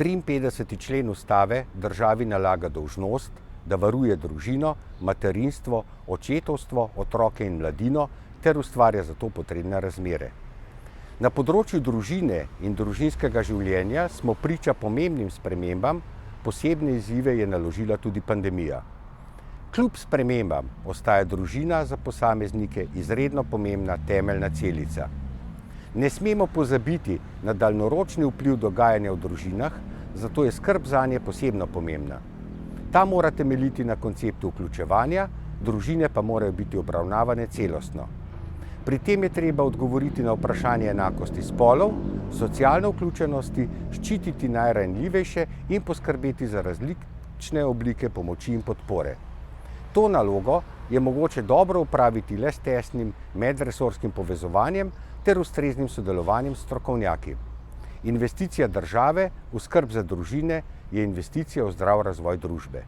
53. člen ustave državi nalaga dolžnost, da varuje družino, materinstvo, očetovstvo, otroke in mladino ter ustvarja za to potrebne razmere. Na področju družine in družinskega življenja smo priča pomembnim spremembam, posebne izzive je naložila tudi pandemija. Kljub spremembam ostaja družina za posameznike izredno pomembna temeljna celica. Ne smemo pozabiti na daljnoročni vpliv dogajanja v družinah, zato je skrb zanje posebno pomembna. Ta mora temeljiti na konceptu vključevanja, družine pa morajo biti obravnavane celostno. Pri tem je treba odgovoriti na vprašanje enakosti spolov, socialne vključenosti, ščititi najranljivejše in poskrbeti za različne oblike pomoči in podpore. To nalogo je mogoče dobro opraviti le s tesnim medresorskim povezovanjem ter ustreznim sodelovanjem s strokovnjaki. Investicija države v skrb za družine je investicija v zdrav razvoj družbe.